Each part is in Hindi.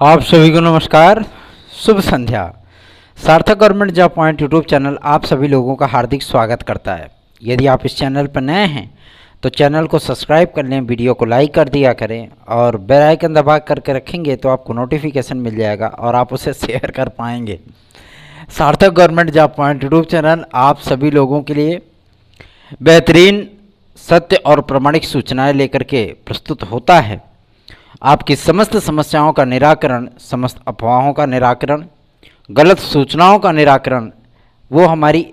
आप सभी को नमस्कार, शुभ संध्या। सार्थक government job point YouTube channel आप सभी लोगों का हार्दिक स्वागत करता है। यदि आप इस चैनल पर नए हैं तो चैनल को सब्सक्राइब कर लें, वीडियो को लाइक कर दिया करें और बेल आइकन दबा करके रखेंगे तो आपको नोटिफिकेशन मिल जाएगा और आप उसे शेयर कर पाएंगे। सार्थक government job point YouTube channel आप सभी लोगों के लिए बेहतरीन सत्य और प्रामाणिक सूचनाएं लेकर के प्रस्तुत होता है। आपकी समस्त समस्याओं का निराकरण, समस्त अफवाहों का निराकरण, गलत सूचनाओं का निराकरण, वो हमारी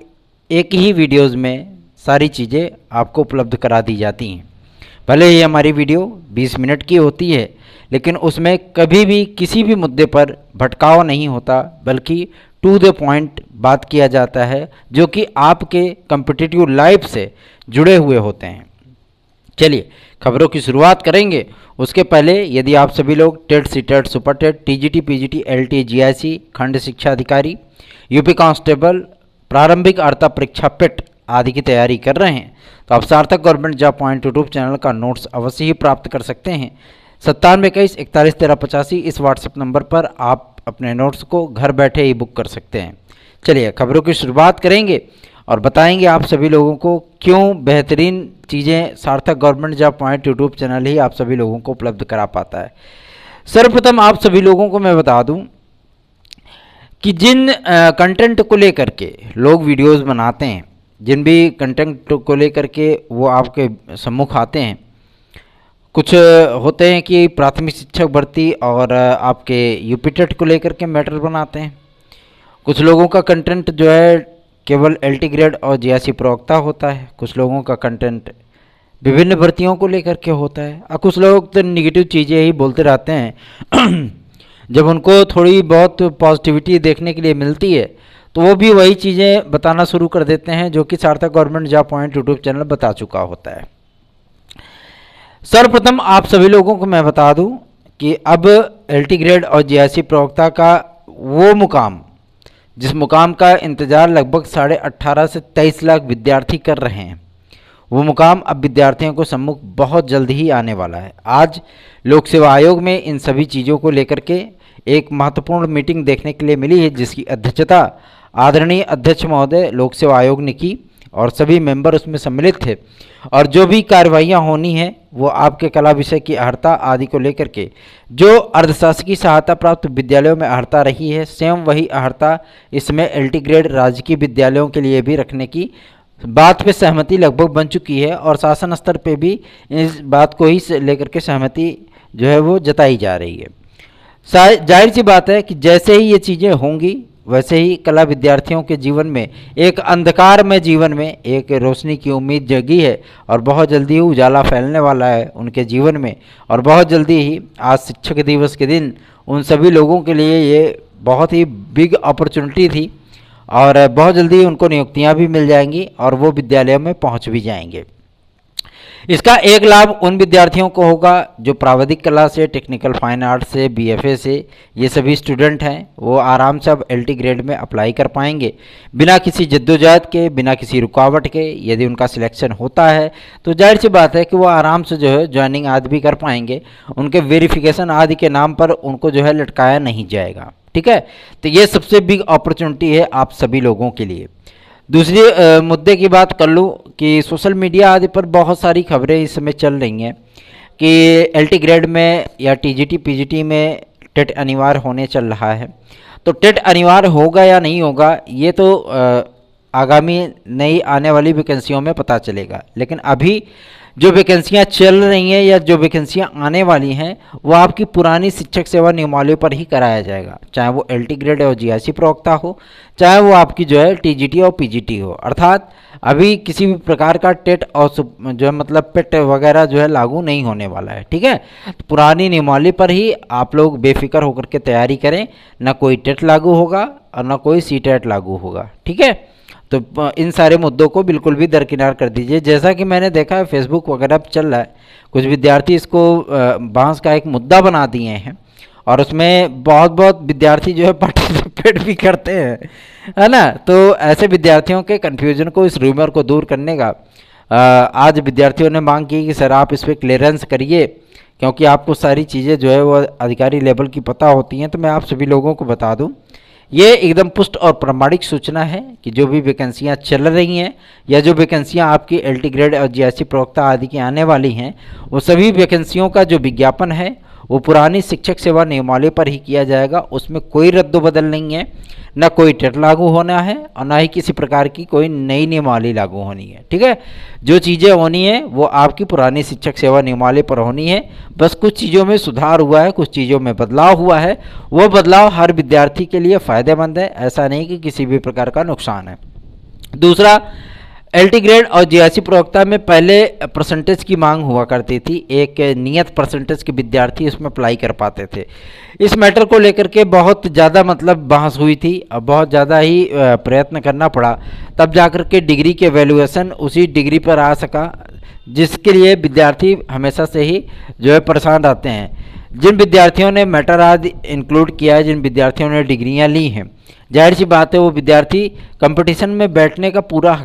एक ही वीडियोस में सारी चीज़ें आपको उपलब्ध करा दी जाती हैं। भले ही हमारी वीडियो 20 मिनट की होती है, लेकिन उसमें कभी भी किसी भी मुद्दे पर भटकाव नहीं होता, बल्कि टू द पॉइंट बात किया जाता है, जो कि आपके कॉम्पिटिटिव लाइफ से जुड़े हुए होते हैं। चलिए खबरों की शुरुआत करेंगे। उसके पहले यदि आप सभी लोग TET, CTET, super TET, TGT, PGT, LT, GIC, खंड शिक्षा अधिकारी, यूपी कांस्टेबल, प्रारंभिक अर्हता परीक्षा पेट आदि की तैयारी कर रहे हैं तो आप सार्थक government job point YouTube channel का नोट्स अवश्य ही प्राप्त कर सकते हैं। 9721411385 इस व्हाट्सएप नंबर पर आप अपने नोट्स को घर बैठे ही बुक कर सकते हैं। चलिए खबरों की शुरुआत करेंगे और बताएंगे आप सभी लोगों को क्यों बेहतरीन चीज़ें Sarthak government job point YouTube channel ही आप सभी लोगों को उपलब्ध करा पाता है। सर्वप्रथम आप सभी लोगों को मैं बता दूं कि जिन कंटेंट को लेकर के लोग वीडियोस बनाते हैं, जिन भी कंटेंट को लेकर के वो आपके सम्मुख आते हैं, कुछ होते हैं कि प्राथमिक शिक्षक भर्ती और आपके यूपी टेट को लेकर के मैटर बनाते हैं। कुछ लोगों का कंटेंट जो है केवल एलटी ग्रेड और जीआईसी प्रवक्ता होता है। कुछ लोगों का कंटेंट विभिन्न भर्तियों को लेकर के होता है और कुछ लोग तो निगेटिव चीज़ें ही बोलते रहते हैं। जब उनको थोड़ी बहुत पॉजिटिविटी देखने के लिए मिलती है तो वो भी वही चीज़ें बताना शुरू कर देते हैं जो कि सार्थक government job point YouTube channel बता चुका होता है। सर्वप्रथम आप सभी लोगों को मैं बता दूं कि अब एलटी ग्रेड और जीआईसी प्रवक्ता का वो मुकाम, जिस मुकाम का इंतज़ार लगभग 18.5 से 23 लाख विद्यार्थी कर रहे हैं, वो मुकाम अब विद्यार्थियों को सम्मुख बहुत जल्द ही आने वाला है। आज लोक सेवा आयोग में इन सभी चीज़ों को लेकर के एक महत्वपूर्ण मीटिंग देखने के लिए मिली है, जिसकी अध्यक्षता आदरणीय अध्यक्ष महोदय लोक सेवा आयोग ने की और सभी मेंबर उसमें सम्मिलित थे। और जो भी कार्रवाइयाँ होनी है वो आपके कला विषय की अर्हता आदि को लेकर के जो अर्धशासकीय सहायता प्राप्त विद्यालयों में अर्हता रही है, सेम वही अर्हता इसमें एलटी ग्रेड राजकीय विद्यालयों के लिए भी रखने की बात पे सहमति लगभग बन चुकी है और शासन स्तर पे भी इस बात को ही लेकर के सहमति जो है वो जताई जा रही है। जाहिर सी बात है कि जैसे ही ये चीज़ें होंगी वैसे ही कला विद्यार्थियों के जीवन में एक अंधकार में जीवन में एक रोशनी की उम्मीद जगी है और बहुत जल्दी ही उजाला फैलने वाला है उनके जीवन में। और बहुत जल्दी ही आज शिक्षक दिवस के दिन उन सभी लोगों के लिए ये बहुत ही बिग अपॉर्चुनिटी थी और बहुत जल्दी उनको नियुक्तियां भी मिल जाएंगी और वो विद्यालयों में पहुंच भी जाएंगे। इसका एक लाभ उन विद्यार्थियों को होगा जो प्राविधिक कला से, टेक्निकल फाइन आर्ट से, बीएफए से ये सभी स्टूडेंट हैं, वो आराम से अब एलटी ग्रेड में अप्लाई कर पाएंगे बिना किसी जद्दोजहद के, बिना किसी रुकावट के। यदि उनका सिलेक्शन होता है तो जाहिर सी बात है कि वो आराम से जो है ज्वाइनिंग आदि भी कर पाएंगे। उनके वेरिफिकेशन आदि के नाम पर उनको जो है लटकाया नहीं जाएगा। ठीक है, तो ये सबसे बिग अपॉर्चुनिटी है आप सभी लोगों के लिए। दूसरी मुद्दे की बात कर लूँ कि सोशल मीडिया आदि पर बहुत सारी खबरें इस समय चल रही हैं कि एलटी ग्रेड में या टीजीटी पीजीटी में टेट अनिवार्य होने चल रहा है। तो टेट अनिवार्य होगा या नहीं होगा ये तो आगामी नई आने वाली वैकेंसियों में पता चलेगा, लेकिन अभी जो वैकेंसियां चल रही हैं या जो वैकेंसियां आने वाली हैं वो आपकी पुरानी शिक्षक सेवा नियमावली पर ही कराया जाएगा, चाहे वो एलटी ग्रेड और जीआईसी प्रवक्ता हो, चाहे वो आपकी जो है टीजीटी और पीजीटी हो। अर्थात अभी किसी भी प्रकार का टेट और जो है मतलब पेट वगैरह जो है लागू नहीं होने वाला है। ठीक है, तो पुरानी नियमावली पर ही आप लोग बेफिक्र होकर के तैयारी करें। ना कोई टेट लागू होगा और ना कोई सीटेट लागू होगा। ठीक है, तो इन सारे मुद्दों को बिल्कुल भी दरकिनार कर दीजिए। जैसा कि मैंने देखा है फेसबुक वगैरह पर चल रहा है, कुछ विद्यार्थी इसको बांस का एक मुद्दा बना दिए हैं और उसमें बहुत विद्यार्थी जो है पार्टिसिपेट भी करते हैं, है ना। तो ऐसे विद्यार्थियों के कन्फ्यूजन को, इस रूमर को दूर करने का आज विद्यार्थियों ने मांग की कि सर आप इस पर क्लियरेंस करिए क्योंकि आपको सारी चीज़ें जो है वो अधिकारी लेवल की पता होती हैं, तो मैं आप सभी लोगों को बता दूं, ये एकदम पुष्ट और प्रामाणिक सूचना है कि जो भी वैकेंसियां चल रही हैं या जो वैकेंसियां आपकी एलटी ग्रेड और जीआईसी प्रवक्ता आदि की आने वाली हैं, वो सभी वैकेंसियों का जो विज्ञापन है वो पुरानी शिक्षक सेवा नियमावली पर ही किया जाएगा। उसमें कोई रद्द-बदल नहीं है, न कोई टेट लागू होना है और ना ही किसी प्रकार की कोई नई नियमावली लागू होनी है। ठीक है, जो चीज़ें होनी है वो आपकी पुरानी शिक्षक सेवा नियमावली पर होनी है। बस कुछ चीज़ों में सुधार हुआ है, कुछ चीज़ों में बदलाव हुआ है, वो बदलाव हर विद्यार्थी के लिए फ़ायदेमंद है, ऐसा नहीं कि किसी भी प्रकार का नुकसान है। दूसरा, एलटी ग्रेड और जीआईसी प्रवक्ता में पहले परसेंटेज की मांग हुआ करती थी, एक नियत परसेंटेज के विद्यार्थी इसमें अप्लाई कर पाते थे। इस मैटर को लेकर के बहुत ज़्यादा मतलब बहस हुई थी और बहुत ज़्यादा ही प्रयत्न करना पड़ा, तब जाकर के डिग्री के वैल्यूएशन उसी डिग्री पर आ सका, जिसके लिए विद्यार्थी हमेशा से ही जो है परेशान रहते हैं। जिन विद्यार्थियों ने मैटर आदि इंक्लूड किया है, जिन विद्यार्थियों ने डिग्रियाँ ली हैं, जाहिर सी बात है वो विद्यार्थी कंपटीशन में बैठने का पूरा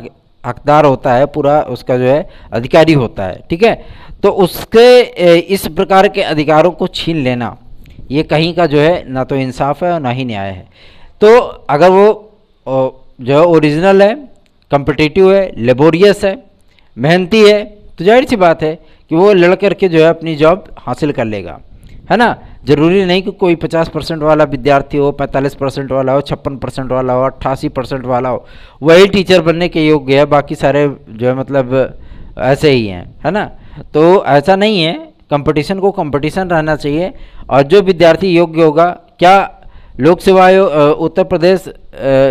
हकदार होता है, पूरा उसका जो है अधिकारी होता है। ठीक है, तो उसके इस प्रकार के अधिकारों को छीन लेना ये कहीं का जो है ना तो इंसाफ है और ना ही न्याय है। तो अगर वो जो है ओरिजिनल है, कम्पिटिटिव है, लेबोरियस है, मेहनती है, तो जाहिर सी बात है कि वो लड़ करके जो है अपनी जॉब हासिल कर लेगा, है ना। ज़रूरी नहीं कि कोई 50% वाला विद्यार्थी हो, 45% वाला हो, 56% वाला हो, 88% वाला हो, वही टीचर बनने के योग्य है, बाकी सारे जो है मतलब ऐसे ही हैं, है ना। तो ऐसा नहीं है, कंपटीशन को कंपटीशन रहना चाहिए और जो विद्यार्थी योग्य होगा, क्या लोक सेवा आयोग, उत्तर प्रदेश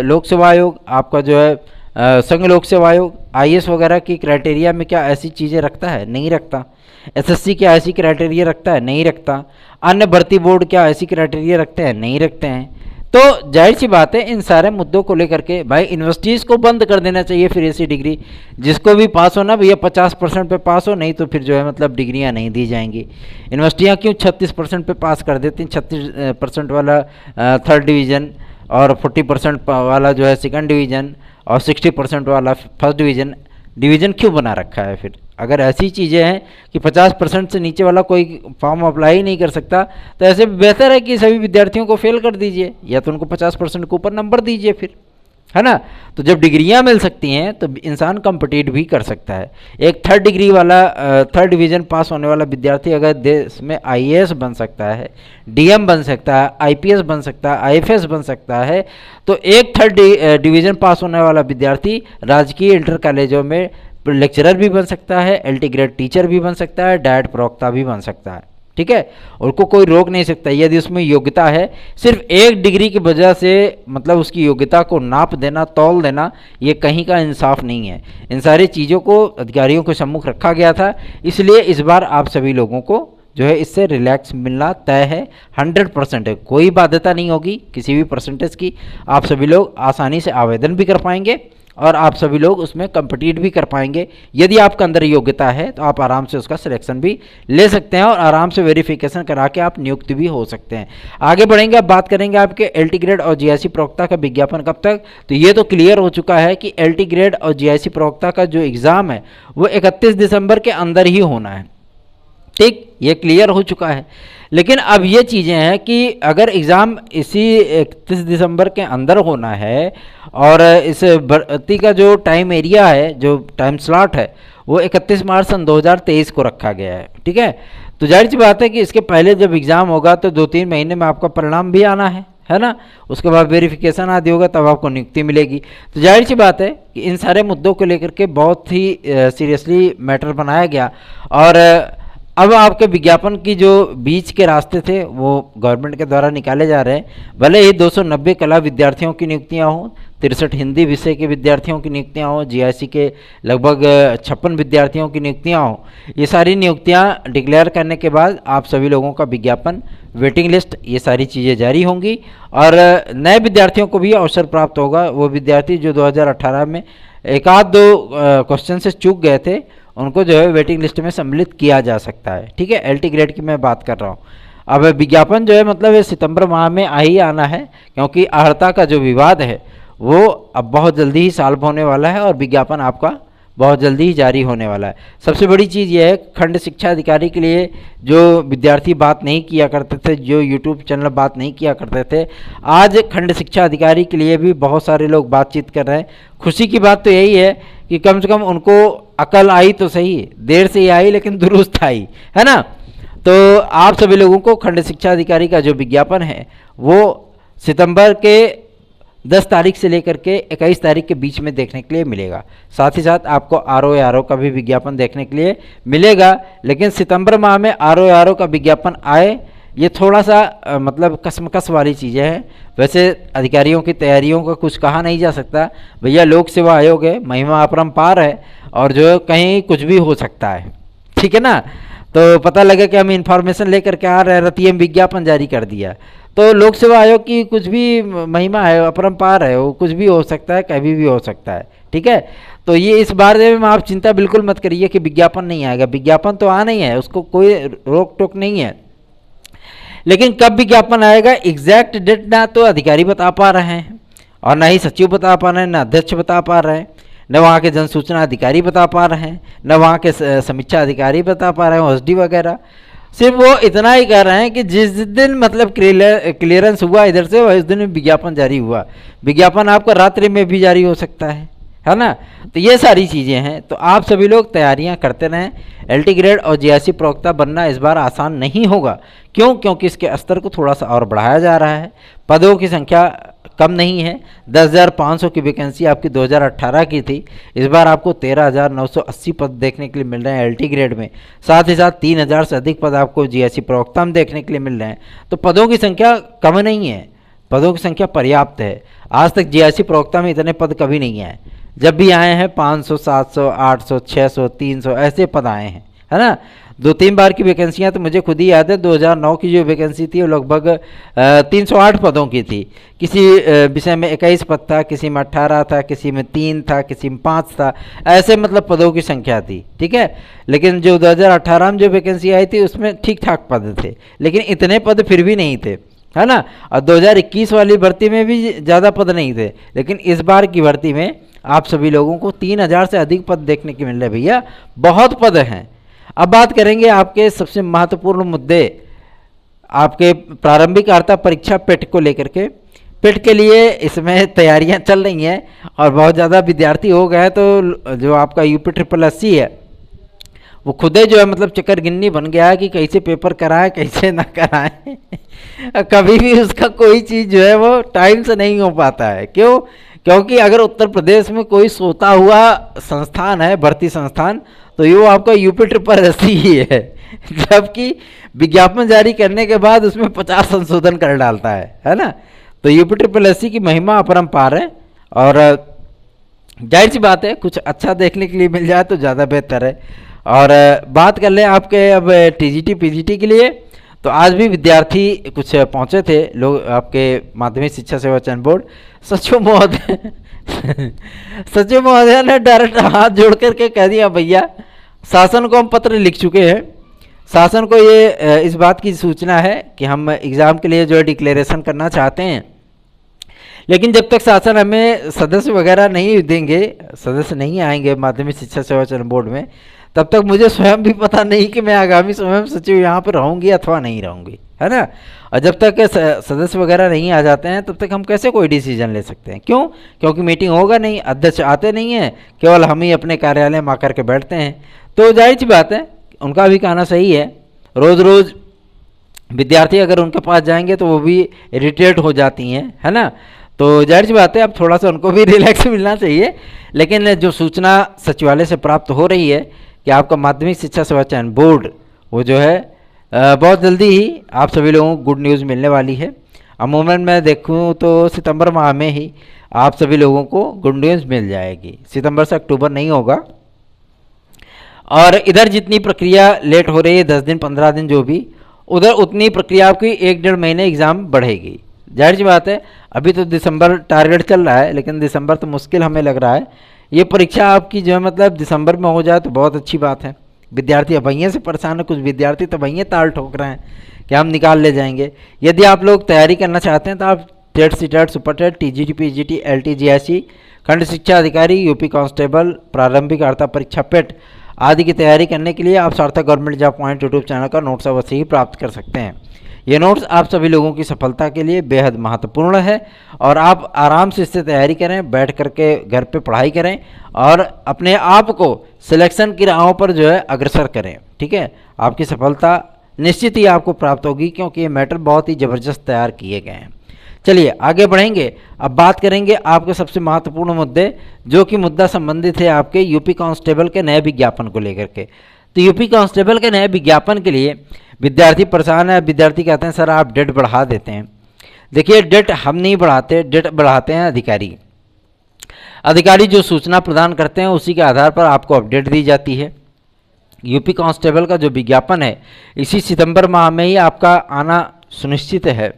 लोक सेवा आयोग, आपका जो है संघ लोक सेवा आयोग, आईएएस वगैरह की क्राइटेरिया में क्या ऐसी चीज़ें रखता है? नहीं रखता। एसएससी क्या ऐसी क्राइटेरिया रखता है? नहीं रखता। अन्य भर्ती बोर्ड क्या ऐसी क्राइटेरिया रखते हैं? नहीं रखते हैं। तो जाहिर सी बात है, इन सारे मुद्दों को लेकर के भाई यूनिवर्सिटीज़ को बंद कर देना चाहिए फिर ऐसी डिग्री, जिसको भी पास होना भैया 50% पे पास हो, नहीं तो फिर जो है मतलब डिग्रियां नहीं दी जाएंगी। यूनिवर्सिटियां क्यों 36% पे पास कर देती हैं? 36% वाला थर्ड डिवीज़न और 40% वाला जो है सेकंड डिवीज़न और 60% वाला फर्स्ट डिवीज़न क्यों बना रखा है? फिर अगर ऐसी चीज़ें हैं कि 50% से नीचे वाला कोई फॉर्म अप्लाई नहीं कर सकता, तो ऐसे बेहतर है कि सभी विद्यार्थियों को फेल कर दीजिए या तो उनको 50% के ऊपर नंबर दीजिए फिर, है ना। तो जब डिग्रियां मिल सकती हैं तो इंसान कम्पिटिट भी कर सकता है। एक थर्ड डिग्री वाला थर्ड डिवीज़न पास होने वाला विद्यार्थी अगर देश में आईएएस बन सकता है, डीएम बन सकता है, आईपीएस बन सकता है, आईएफएस बन सकता है, तो एक थर्ड डिवीज़न पास होने वाला विद्यार्थी राजकीय इंटर कॉलेजों में लेक्चरर भी बन सकता है, एलटी ग्रेड टीचर भी बन सकता है, डायट प्रवक्ता भी बन सकता है। ठीक है, उनको कोई रोक नहीं सकता यदि उसमें योग्यता है। सिर्फ एक डिग्री की वजह से मतलब उसकी योग्यता को नाप देना, तौल देना, ये कहीं का इंसाफ नहीं है। इन सारी चीज़ों को अधिकारियों के सम्मुख रखा गया था, इसलिए इस बार आप सभी लोगों को जो है इससे रिलैक्स मिलना तय है, 100% है। कोई बाध्यता नहीं होगी किसी भी परसेंटेज की, आप सभी लोग आसानी से आवेदन भी कर पाएंगे और आप सभी लोग उसमें कम्पिटिट भी कर पाएंगे। यदि आपके अंदर योग्यता है तो आप आराम से उसका सिलेक्शन भी ले सकते हैं और आराम से वेरिफिकेशन करा के आप नियुक्त भी हो सकते हैं। आगे बढ़ेंगे, अब बात करेंगे आपके एलटी ग्रेड और जीआईसी प्रवक्ता का विज्ञापन कब तक। तो ये तो क्लियर हो चुका है कि एलटी ग्रेड और जीआईसी प्रवक्ता का जो एग्ज़ाम है वो 31 दिसंबर के अंदर ही होना है। ठीक, ये क्लियर हो चुका है। लेकिन अब ये चीज़ें हैं कि अगर एग्ज़ाम इसी 31 दिसंबर के अंदर होना है और इस भर्ती का जो टाइम एरिया है, जो टाइम स्लॉट है, वो 31 मार्च सन 2023 को रखा गया है। ठीक है, तो जाहिर सी बात है कि इसके पहले जब एग्ज़ाम होगा तो 2-3 महीने में आपका परिणाम भी आना है ना। उसके बाद वेरिफिकेशन आदि होगा, तब आपको नियुक्ति मिलेगी। तो जाहिर सी बात है कि इन सारे मुद्दों को लेकर के बहुत ही सीरियसली मैटर बनाया गया और अब आपके विज्ञापन की जो बीच के रास्ते थे वो गवर्नमेंट के द्वारा निकाले जा रहे हैं। भले ही 290 कला विद्यार्थियों की नियुक्तियां हों, 63 हिंदी विषय के विद्यार्थियों की नियुक्तियां हों, जीआईसी के लगभग 56 विद्यार्थियों की नियुक्तियां हों, ये सारी नियुक्तियां डिक्लेयर करने के बाद आप सभी लोगों का विज्ञापन, वेटिंग लिस्ट, ये सारी चीज़ें जारी होंगी और नए विद्यार्थियों को भी अवसर प्राप्त होगा। वो विद्यार्थी जो 2018 में एक आध दो क्वेश्चन से चूक गए थे, उनको जो है वेटिंग लिस्ट में सम्मिलित किया जा सकता है। ठीक है, एलटी ग्रेड की मैं बात कर रहा हूँ। अब विज्ञापन जो है मतलब ये सितंबर माह में आ ही आना है, क्योंकि अर्हता का जो विवाद है वो अब बहुत जल्दी ही सॉल्व होने वाला है और विज्ञापन आपका बहुत जल्दी ही जारी होने वाला है। सबसे बड़ी चीज़ यह है, खंड शिक्षा अधिकारी के लिए जो विद्यार्थी बात नहीं किया करते थे, जो यूट्यूब चैनल बात नहीं किया करते थे, आज खंड शिक्षा अधिकारी के लिए भी बहुत सारे लोग बातचीत कर रहे हैं। खुशी की बात तो यही है कि कम से कम उनको अकल आई तो सही, देर से ही आई लेकिन दुरुस्त आई, है ना। तो आप सभी लोगों को खंड शिक्षा अधिकारी का जो विज्ञापन है वो सितंबर के 10 तारीख से लेकर के 21 तारीख के बीच में देखने के लिए मिलेगा। साथ ही साथ आपको RO का भी विज्ञापन देखने के लिए मिलेगा। लेकिन सितंबर माह में RO का विज्ञापन आए, ये थोड़ा सा मतलब कसमकस वाली चीज़ें हैं। वैसे अधिकारियों की तैयारियों का कुछ कहा नहीं जा सकता, भैया लोक सेवा आयोग है, महिमा अपरंपार है और जो कहीं कुछ भी हो सकता है, ठीक है ना। तो पता लगे कि हम इंफॉर्मेशन लेकर के आ रहे हैं, रतियम विज्ञापन जारी कर दिया, तो लोक सेवा आयोग की कुछ भी महिमा है, अपरंपार है, वो कुछ भी हो सकता है, कभी भी हो सकता है, ठीक है। तो ये इस बारे में आप चिंता बिल्कुल मत करिए कि विज्ञापन नहीं आएगा, विज्ञापन तो आना ही है, उसको कोई रोक टोक नहीं है। लेकिन कब विज्ञापन आएगा एग्जैक्ट डेट ना तो अधिकारी बता पा रहे हैं और ना ही सचिव बता पा रहे हैं, ना अध्यक्ष बता पा रहे हैं, न वहाँ के जन सूचना अधिकारी बता पा रहे हैं, न वहाँ के समीक्षा अधिकारी बता पा रहे हैं, OSD वगैरह। सिर्फ वो इतना ही कह रहे हैं कि जिस दिन मतलब क्लियरेंस हुआ इधर से, उस दिन विज्ञापन जारी हुआ। विज्ञापन आपका रात्रि में भी जारी हो सकता है ना। तो ये सारी चीज़ें हैं। तो आप सभी लोग तैयारियां करते रहें। LT ग्रेड और GIC प्रवक्ता बनना इस बार आसान नहीं होगा। क्यों? क्योंकि इसके स्तर को थोड़ा सा और बढ़ाया जा रहा है। पदों की संख्या कम नहीं है। 10,500 की वैकेंसी आपकी 2018 की थी, इस बार आपको 13,980 पद देखने के लिए मिल रहे हैं LT ग्रेड में। साथ ही साथ 3,000 से अधिक पद आपको GIC प्रवक्ता में देखने के लिए मिल रहे हैं। तो पदों की संख्या कम नहीं है, पदों की संख्या पर्याप्त है। आज तक GIC प्रवक्ता में इतने पद कभी नहीं आए। जब भी आए हैं 500, 700, 800, 600, 300 ऐसे पद आए हैं, है ना। 2-3 बार की वैकेंसियां तो मुझे खुद ही याद है। 2009 की जो वैकेंसी थी वो लगभग 308 पदों की थी। किसी विषय में 21 पद था, किसी में 18 था, किसी में 3 था, किसी में 5 था, ऐसे मतलब पदों की संख्या थी, ठीक है। लेकिन जो 2018 में जो वैकेंसी आई थी उसमें ठीक ठाक पद थे, लेकिन इतने पद फिर भी नहीं थे, है ना। और 2021 वाली भर्ती में भी ज़्यादा पद नहीं थे, लेकिन इस बार की भर्ती में आप सभी लोगों को 3,000 से अधिक पद देखने के मिल रहे हैं। भैया बहुत पद हैं। अब बात करेंगे आपके सबसे महत्वपूर्ण मुद्दे, आपके प्रारंभिक अर्हता परीक्षा पेट को लेकर के। पेट के लिए इसमें तैयारियां चल रही हैं और बहुत ज़्यादा विद्यार्थी हो गए हैं। तो जो आपका UP-SSSC है वो खुद ही जो है मतलब चक्कर गिन्नी बन गया है कि कैसे पेपर कराएं कैसे ना कराएं। कभी भी उसका कोई चीज़ जो है वो टाइम से नहीं हो पाता है। क्यों? क्योंकि अगर उत्तर प्रदेश में कोई सोता हुआ संस्थान है, भर्ती संस्थान, तो ये वो आपका UP-SSSC ही है। जबकि विज्ञापन जारी करने के बाद उसमें 50 संशोधन कर डालता है ना। तो UP-SSSC की महिमा अपरंपार है और जाहिर सी बात है कुछ अच्छा देखने के लिए मिल जाए तो ज़्यादा बेहतर है। और बात कर लें आपके अब TGT PGT के लिए, तो आज भी विद्यार्थी कुछ पहुंचे थे लोग आपके माध्यमिक शिक्षा सेवा चयन बोर्ड। सचिव महोदय ने डायरेक्ट हाथ जोड़ करके कह दिया, भैया शासन को हम पत्र लिख चुके हैं, शासन को ये इस बात की सूचना है कि हम एग्ज़ाम के लिए जो है डिक्लेरेशन करना चाहते हैं, लेकिन जब तक शासन हमें सदस्य वगैरह नहीं देंगे, सदस्य नहीं आएंगे माध्यमिक शिक्षा सेवा चयन बोर्ड में, तब तक मुझे स्वयं भी पता नहीं कि मैं आगामी समय में सचिव यहाँ पर रहूँगी अथवा नहीं रहूँगी, है ना। और जब तक सदस्य वगैरह नहीं आ जाते हैं तब तक हम कैसे कोई डिसीजन ले सकते हैं? क्यों? क्योंकि मीटिंग होगा नहीं, अध्यक्ष आते नहीं हैं, केवल हम ही अपने कार्यालय में आकर के बैठते हैं। तो जाहिर सी बात है उनका भी कहना सही है। रोज़ रोज़ विद्यार्थी अगर उनके पास जाएंगे तो वो भी इरिटेट हो जाती हैं, है ना। तो जाहिर सी बात है अब थोड़ा सा उनको भी रिलैक्स मिलना चाहिए। लेकिन जो सूचना सचिवालय से प्राप्त हो रही है कि आपका माध्यमिक शिक्षा सेवा चयन बोर्ड वो जो है बहुत जल्दी ही आप सभी लोगों को गुड न्यूज़ मिलने वाली है। अमूमन मैं देखूँ तो सितंबर माह में ही आप सभी लोगों को गुड न्यूज़ मिल जाएगी, सितंबर से अक्टूबर नहीं होगा। और इधर जितनी प्रक्रिया लेट हो रही है 10 दिन 15 दिन जो भी, उधर उतनी प्रक्रिया आपकी 1-1.5 महीने एग्ज़ाम बढ़ेगी। जाहिर सी बात है अभी तो दिसंबर टारगेट चल रहा है, लेकिन दिसंबर तो मुश्किल हमें लग रहा है। ये परीक्षा आपकी जो है मतलब दिसंबर में हो जाए तो बहुत अच्छी बात है। विद्यार्थी अब वहीं से परेशान है, कुछ विद्यार्थी तो वहीं ताल ठोक रहे हैं कि हम निकाल ले जाएंगे। यदि आप लोग तैयारी करना चाहते हैं तो आप TET, CTET, super TET, TGT PGT, LT GIC खंड शिक्षा अधिकारी, यूपी कांस्टेबल, प्रारंभिक अर्हता परीक्षा पेट आदि की तैयारी करने के लिए आप सार्थक government job point YouTube channel का नोट्स अवश्य ही प्राप्त कर सकते हैं। ये नोट्स आप सभी लोगों की सफलता के लिए बेहद महत्वपूर्ण है और आप आराम से इससे तैयारी करें, बैठ करके घर पे पढ़ाई करें और अपने आप को सिलेक्शन की राहों पर जो है अग्रसर करें। ठीक है, आपकी सफलता निश्चित ही आपको प्राप्त होगी क्योंकि ये मैटर बहुत ही ज़बरदस्त तैयार किए गए हैं। चलिए आगे बढ़ेंगे। अब बात करेंगे आपके सबसे महत्वपूर्ण मुद्दे, जो कि मुद्दा संबंधित है आपके यूपी कांस्टेबल के नए विज्ञापन को लेकर के। तो यूपी कांस्टेबल के नए विज्ञापन के लिए विद्यार्थी परेशान है। विद्यार्थी कहते हैं सर आप डेट बढ़ा देते हैं। देखिए डेट हम नहीं बढ़ाते, डेट बढ़ाते हैं अधिकारी। अधिकारी जो सूचना प्रदान करते हैं उसी के आधार पर आपको अपडेट दी जाती है। यूपी कांस्टेबल का जो विज्ञापन है इसी सितंबर माह में ही आपका आना सुनिश्चित है।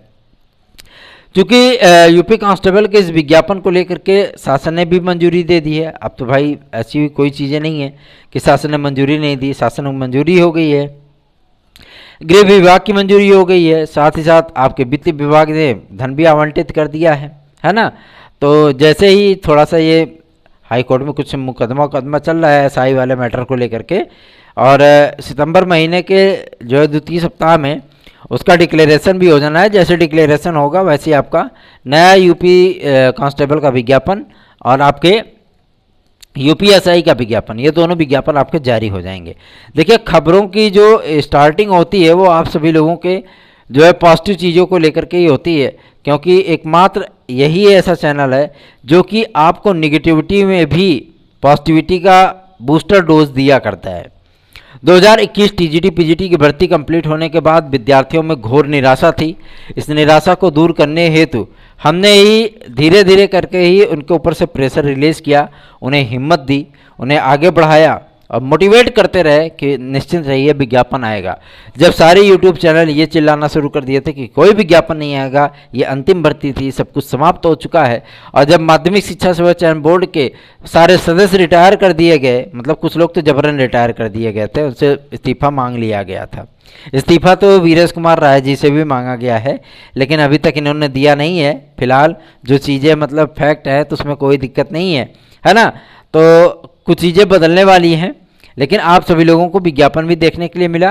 क्योंकि यूपी कांस्टेबल के इस विज्ञापन को लेकर के शासन ने भी मंजूरी दे दी है। अब तो भाई ऐसी कोई चीज़ें नहीं है कि शासन ने मंजूरी नहीं दी, शासन में मंजूरी हो गई है, गृह विभाग की मंजूरी हो गई है, साथ ही साथ आपके वित्त विभाग ने धन भी आवंटित कर दिया है ना। तो जैसे ही थोड़ा सा ये हाई कोर्ट में कुछ मुकदमा चल रहा है एसआई वाले मैटर को लेकर के, और सितंबर महीने के जो है द्वितीय सप्ताह में उसका डिक्लेरेशन भी हो जाना है। जैसे डिक्लेरेशन होगा वैसे ही आपका नया यूपी कांस्टेबल का विज्ञापन और आपके यूपीएसआई का विज्ञापन, ये दोनों विज्ञापन आपके जारी हो जाएंगे। देखिए खबरों की जो स्टार्टिंग होती है वो आप सभी लोगों के जो है पॉजिटिव चीज़ों को लेकर के ही होती है, क्योंकि एकमात्र यही ऐसा चैनल है जो कि आपको निगेटिविटी में भी पॉजिटिविटी का बूस्टर डोज दिया करता है। 2021 टीजीटी पीजीटी की भर्ती कंप्लीट होने के बाद विद्यार्थियों में घोर निराशा थी। इस निराशा को दूर करने हेतु हमने ही धीरे धीरे करके ही उनके ऊपर से प्रेशर रिलीज किया, उन्हें हिम्मत दी, उन्हें आगे बढ़ाया और मोटिवेट करते रहे कि निश्चिंत रहिए विज्ञापन आएगा। जब सारे यूट्यूब चैनल ये चिल्लाना शुरू कर दिए थे कि कोई विज्ञापन नहीं आएगा, ये अंतिम भर्ती थी, सब कुछ समाप्त हो चुका है, और जब माध्यमिक शिक्षा सेवा चयन बोर्ड के सारे सदस्य रिटायर कर दिए गए, मतलब कुछ लोग तो जबरन रिटायर कर दिए गए थे, उनसे इस्तीफा मांग लिया गया था। इस्तीफा तो वीरेश कुमार राय जी से भी मांगा गया है, लेकिन अभी तक इन्होंने दिया नहीं है। फिलहाल जो चीज़ें मतलब फैक्ट है तो उसमें कोई दिक्कत नहीं है ना। तो कुछ चीज़ें बदलने वाली हैं, लेकिन आप सभी लोगों को विज्ञापन भी देखने के लिए मिला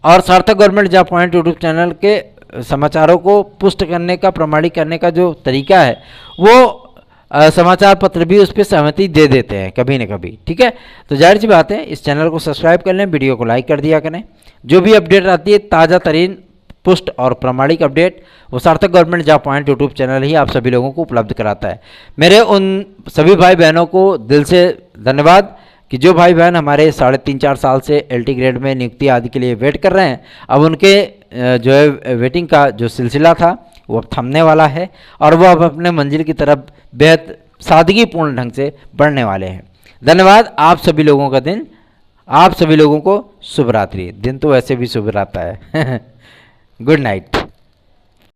और सार्थक government job point YouTube channel के समाचारों को पुष्ट करने का, प्रमाणित करने का जो तरीका है वो समाचार पत्र भी उस पर सहमति दे देते हैं कभी न कभी। ठीक है, तो जाहिर सी बात है इस चैनल को सब्सक्राइब कर लें, वीडियो को लाइक कर दिया करें। जो भी अपडेट आती है ताज़ा तरीन, पुष्ट और प्रमाणिक अपडेट वो Sarthak government job point YouTube channel ही आप सभी लोगों को उपलब्ध कराता है। मेरे उन सभी भाई बहनों को दिल से धन्यवाद कि जो भाई बहन हमारे 3.5-4 साल से एलटी ग्रेड में नियुक्ति आदि के लिए वेट कर रहे हैं, अब उनके जो है वेटिंग का जो सिलसिला था वो अब थमने वाला है और वो अब अपने मंजिल की तरफ बेहद सादगीपूर्ण ढंग से बढ़ने वाले हैं। धन्यवाद आप सभी लोगों का दिन, आप सभी लोगों को शुभ रात्रि। दिन तो वैसे भी शुभ रहता है। Good night.